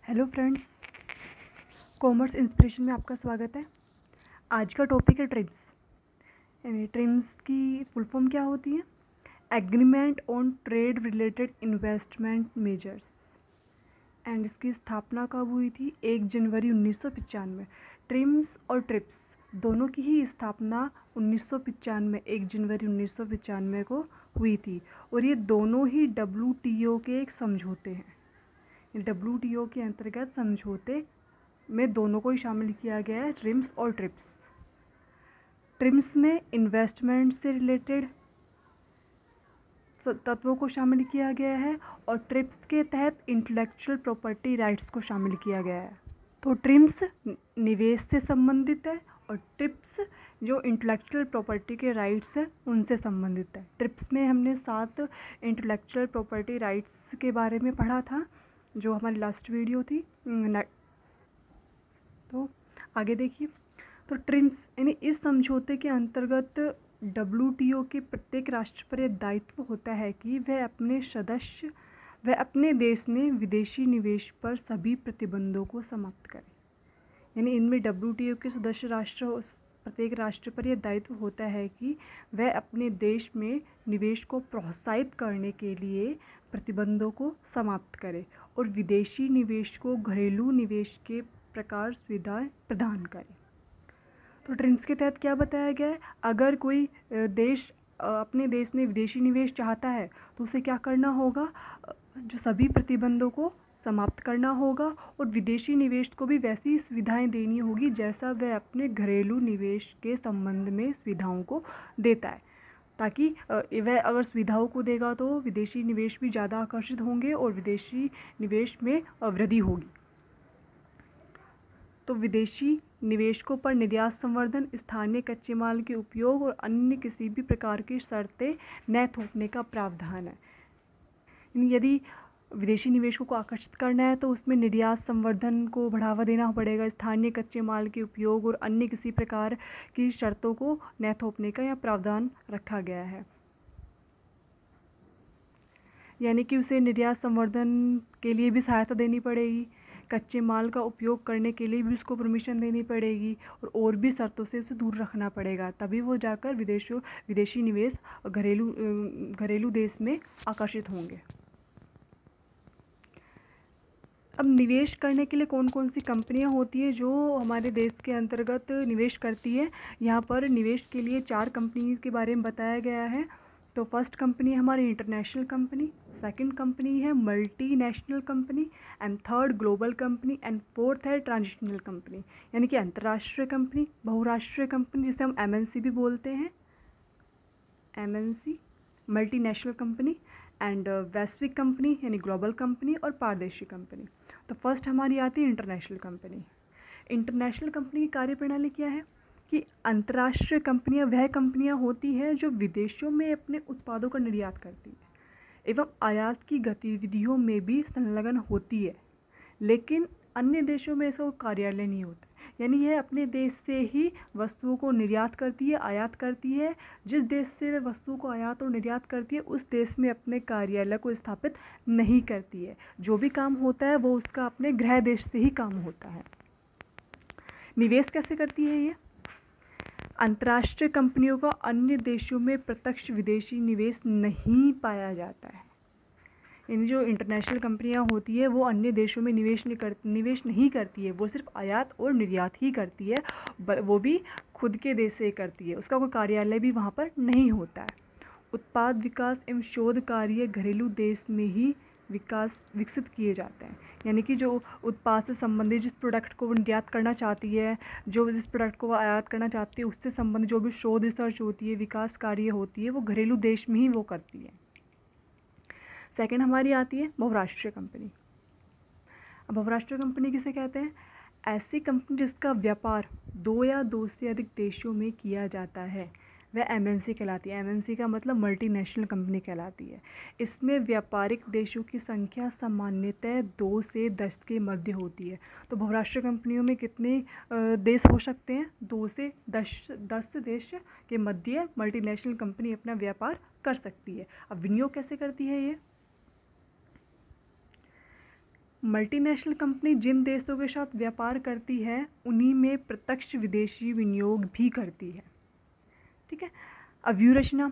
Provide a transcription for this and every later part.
Hello friends, commerce inspiration में आपका स्वागत है। आज का टॉपिक है ट्रिम्स। यानी ट्रिम्स की फुल फॉर्म क्या होती है? Agreement on trade related investment measures. And इसकी स्थापना कब हुई थी? 1 जनवरी 1995। ट्रिम्स और ट्रिप्स दोनों की ही स्थापना 1995 1 जनवरी 1995 को हुई थी और ये दोनों ही WTO के एक समझौते हैं। WTO के अंतर्गत समझौते में दोनों को ही शामिल किया गया है, ट्रिम्स और ट्रिप्स। ट्रिम्स में इन्वेस्टमेंट से रिलेटेड तत्वों को शामिल किया गया है और ट्रिप्स के तहत इंटेलेक्चुअल प्रॉपर्टी राइट्स को शामिल किया गया है। तो ट्रिम्स निवेश से संबंधित है और ट्रिप्स जो इंटेलेक्चुअल प्रॉपर्टी के राइट्स हैं उनसे संबंधित है। ट्रिप्स में हमने 7 इंटेलेक्चुअल प्रॉपर्टी राइट्स के बारे में पढ़ा था, जो हमारी लास्ट वीडियो थी। तो आगे देखिए, तो ट्रिम्स यानी इस समझौते के अंतर्गत WTO के प्रत्येक राष्ट्र पर यह दायित्व होता है कि वह अपने देश में विदेशी निवेश पर सभी प्रतिबंधों को समाप्त करे। यानी इनमें WTO के सदस्य राष्ट्र प्रत्येक राष्ट्र पर यह दायित्व होता है कि वह अपने देश में निवेश को प्रोत्साहित करने के लिए प्रतिबंधों को समाप्त करे और विदेशी निवेश को घरेलू निवेश के प्रकार सुविधाएं प्रदान करें। तो ट्रिम्स के तहत क्या बताया गया है? अगर कोई देश अपने देश में विदेशी निवेश चाहता है तो उसे क्या करना होगा? जो सभी प्रतिबंधों को समाप्त करना होगा और विदेशी निवेश को भी वैसी सुविधाएं देनी होगी जैसा वह अपने घरेलू निवेश के संबंध में सुविधाओं को देता है, ताकि वह अगर सुविधाओं को देगा तो विदेशी निवेश भी ज़्यादा आकर्षित होंगे और विदेशी निवेश में वृद्धि होगी। तो विदेशी निवेशकों पर निर्यात संवर्धन, स्थानीय कच्चे माल के उपयोग और अन्य किसी भी प्रकार की शर्तें न थोपने का प्रावधान है। यदि विदेशी निवेशकों को आकर्षित करना है तो उसमें निर्यात संवर्धन को बढ़ावा देना पड़ेगा, स्थानीय कच्चे माल के उपयोग और अन्य किसी प्रकार की शर्तों को न थोपने का यह प्रावधान रखा गया है। यानी कि उसे निर्यात संवर्धन के लिए भी सहायता देनी पड़ेगी, कच्चे माल का उपयोग करने के लिए भी उसको परमिशन देनी पड़ेगी और भी शर्तों से उसे दूर रखना पड़ेगा, तभी वो जाकर विदेशी निवेश घरेलू देश में आकर्षित होंगे। अब निवेश करने के लिए कौन कौन सी कंपनियां होती है जो हमारे देश के अंतर्गत निवेश करती है? यहाँ पर निवेश के लिए 4 कंपनी के बारे में बताया गया है। तो फर्स्ट कंपनी है हमारी इंटरनेशनल कंपनी, सेकंड कंपनी है multinational company, and third global company, and fourth है ट्रांजिशनल कंपनी। यानी कि अंतर्राष्ट्रीय कंपनी, बहुराष्ट्रीय कंपनी जिसे हम MNC भी बोलते हैं, MNC, मल्टीनेशनल कंपनी, एंड वैश्विक कंपनी यानी ग्लोबल कंपनी और पारदेशी कंपनी। तो फर्स्ट हमारी आती है इंटरनेशनल कंपनी। इंटरनेशनल कंपनी की कार्यप्रणाली क्या है कि अंतर्राष्ट्रीय कंपनियां वह कंपनियां होती हैं जो विदेशों में अपने उत्पादों का निर्यात करती है एवं आयात की गतिविधियों में भी संलग्न होती है, लेकिन अन्य देशों में इसका कार्यालय नहीं होता। यानी यह अपने देश से ही वस्तुओं को निर्यात करती है, आयात करती है। जिस देश से वह वस्तुओं को आयात और निर्यात करती है उस देश में अपने कार्यालय को स्थापित नहीं करती है। जो भी काम होता है वो उसका अपने गृह देश से ही काम होता है। निवेश कैसे करती है ये? अंतर्राष्ट्रीय कंपनियों का अन्य देशों में प्रत्यक्ष विदेशी निवेश नहीं पाया जाता है। यानी जो इंटरनेशनल कंपनियां होती है वो अन्य देशों में निवेश नहीं करती है, वो सिर्फ आयात और निर्यात ही करती है, वो भी खुद के देश से करती है, उसका कोई कार्यालय भी वहाँ पर नहीं होता है। उत्पाद विकास एवं शोध कार्य घरेलू देश में ही विकसित किए जाते हैं। यानी कि जो उत्पाद से संबंधित जिस प्रोडक्ट को वो निर्यात करना चाहती है, जिस प्रोडक्ट को वो आयात करना चाहती है, उससे संबंधित जो भी शोध रिसर्च होती है, विकास कार्य होती है, वो घरेलू देश में ही वो करती है। सेकंड हमारी आती है बहुराष्ट्रीय कंपनी। अब बहुराष्ट्रीय कंपनी किसे कहते हैं? ऐसी कंपनी जिसका व्यापार 2 या 2 से अधिक देशों में किया जाता है वह MNC कहलाती है। MNC का मतलब मल्टीनेशनल कंपनी कहलाती है। इसमें व्यापारिक देशों की संख्या सामान्यतः 2 से 10 के मध्य होती है। तो बहुराष्ट्रीय कंपनियों में कितने देश हो सकते हैं? 2 से 10 देश के मध्य मल्टीनेशनल कंपनी अपना व्यापार कर सकती है। अब विनियोग कैसे करती है मल्टीनेशनल कंपनी जिन देशों के साथ व्यापार करती है उन्हीं में प्रत्यक्ष विदेशी विनियोग भी करती है। ठीक है। अब व्यूहरचना,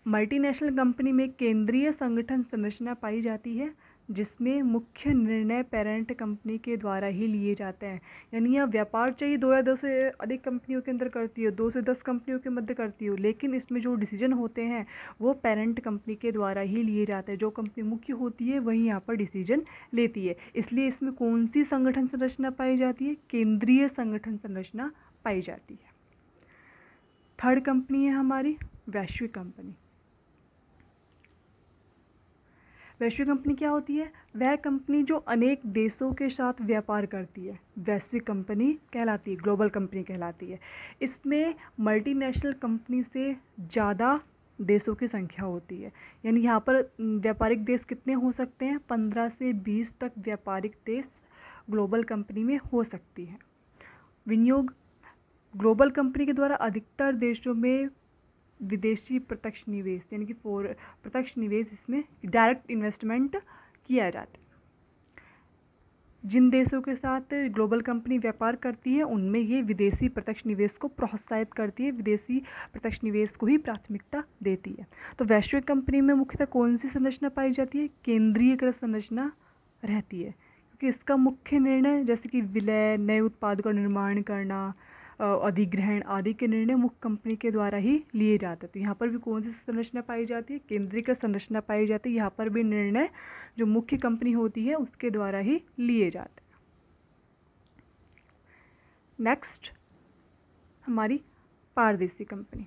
मल्टीनेशनल कंपनी में केंद्रीय संगठन संरचना पाई जाती है जिसमें मुख्य निर्णय पेरेंट कंपनी के द्वारा ही लिए जाते हैं। यानी यह व्यापार चाहिए 2 या 2 से अधिक कंपनियों के अंदर करती हो, 2 से 10 कंपनियों के मध्य करती हो, लेकिन इसमें जो डिसीजन होते हैं वो पेरेंट कंपनी के द्वारा ही लिए जाते हैं। जो कंपनी मुख्य होती है वही यहाँ पर डिसीजन लेती है। इसलिए इसमें कौन सी संगठन संरचना पाई जाती है? केंद्रीय संगठन संरचना पाई जाती है। थर्ड कंपनी है हमारी वैश्विक कंपनी। वैश्विक कंपनी क्या होती है? वह कंपनी जो अनेक देशों के साथ व्यापार करती है वैश्विक कंपनी कहलाती है, ग्लोबल कंपनी कहलाती है। इसमें मल्टीनेशनल कंपनी से ज़्यादा देशों की संख्या होती है। यानी यहाँ पर व्यापारिक देश कितने हो सकते हैं? 15 से 20 तक व्यापारिक देश ग्लोबल कंपनी में हो सकती है। विनियोग, ग्लोबल कंपनी के द्वारा अधिकतर देशों में विदेशी प्रत्यक्ष निवेश यानी कि प्रत्यक्ष निवेश, इसमें डायरेक्ट इन्वेस्टमेंट किया जाता है। जिन देशों के साथ ग्लोबल कंपनी व्यापार करती है उनमें ये विदेशी प्रत्यक्ष निवेश को प्रोत्साहित करती है, विदेशी प्रत्यक्ष निवेश को ही प्राथमिकता देती है। तो वैश्विक कंपनी में मुख्यतः कौन सी संरचना पाई जाती है? केंद्रीयकृत संरचना रहती है, क्योंकि इसका मुख्य निर्णय जैसे कि विलय, नए उत्पाद का निर्माण करना, अधिग्रहण आदि के निर्णय मुख्य कंपनी के द्वारा ही लिए जाते हैं। तो यहाँ पर भी कौन सी संरचना पाई जाती है? केंद्रीकृत संरचना पाई जाती है। यहाँ पर भी निर्णय जो मुख्य कंपनी होती है उसके द्वारा ही लिए जाते हैं। नेक्स्ट हमारी पारदेशी कंपनी।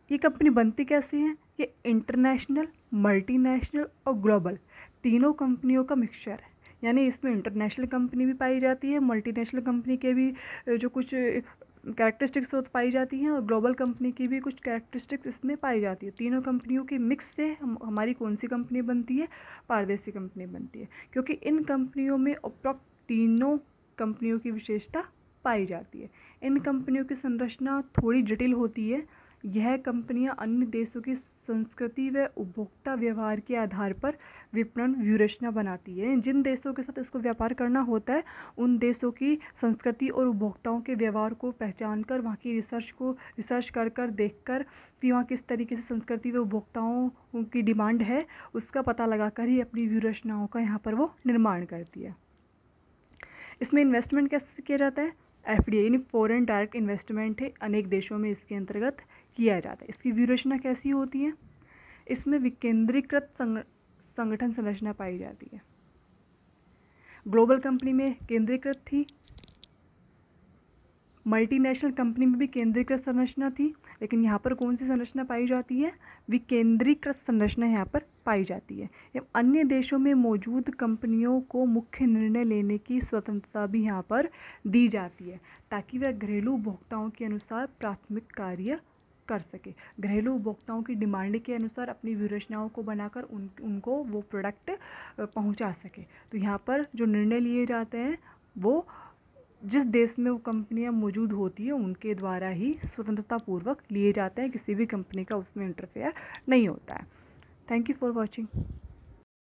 ये कंपनी बनती कैसी है? ये इंटरनेशनल, मल्टीनेशनल और ग्लोबल तीनों कंपनियों का मिक्सचर है। यानी इसमें इंटरनेशनल कंपनी भी पाई जाती है, मल्टीनेशनल कंपनी के भी जो कुछ कैरेक्टरिस्टिक्स पाई जाती हैं और ग्लोबल कंपनी की भी कुछ कैरेक्टरिस्टिक्स इसमें पाई जाती है। तीनों कंपनियों के मिक्स से हमारी कौन सी कंपनी बनती है? पारदेशी कंपनी बनती है, क्योंकि इन कंपनियों में उपरोक्त तीनों कंपनियों की विशेषता पाई जाती है। इन कंपनियों की संरचना थोड़ी जटिल होती है। यह कंपनियां अन्य देशों की संस्कृति व उपभोक्ता व्यवहार के आधार पर विपणन व्यूहरचना बनाती है। जिन देशों के साथ इसको व्यापार करना होता है उन देशों की संस्कृति और उपभोक्ताओं के व्यवहार को पहचान कर, वहाँ की रिसर्च कर देख कर कि वहाँ किस तरीके से संस्कृति व उपभोक्ताओं की डिमांड है उसका पता लगा कर ही अपनी व्यूहरचनाओं का यहाँ पर वो निर्माण करती है। इसमें इन्वेस्टमेंट कैसे किया जाता है? FDI यानी फॉरेन डायरेक्ट इन्वेस्टमेंट है, अनेक देशों में इसके अंतर्गत किया जाता है। इसकी व्यूहरचना कैसी होती है? इसमें विकेंद्रीकृत संगठन संरचना पाई जाती है। ग्लोबल कंपनी में केंद्रीकृत थी, मल्टीनेशनल कंपनी में भी केंद्रीकृत संरचना थी, लेकिन यहाँ पर कौन सी संरचना पाई जाती है? विकेंद्रीकृत संरचना यहाँ पर पाई जाती है। अन्य देशों में मौजूद कंपनियों को मुख्य निर्णय लेने की स्वतंत्रता भी यहाँ पर दी जाती है ताकि वह घरेलू उपभोक्ताओं के अनुसार प्राथमिक कार्य कर सके, घरेलू उपभोक्ताओं की डिमांड के अनुसार अपनी व्यूहरचनाओं को बनाकर उनको वो प्रोडक्ट पहुंचा सके। तो यहाँ पर जो निर्णय लिए जाते हैं वो जिस देश में वो कंपनियां मौजूद होती है उनके द्वारा ही स्वतंत्रता पूर्वक लिए जाते हैं, किसी भी कंपनी का उसमें इंटरफेयर नहीं होता है। Thank you for watching.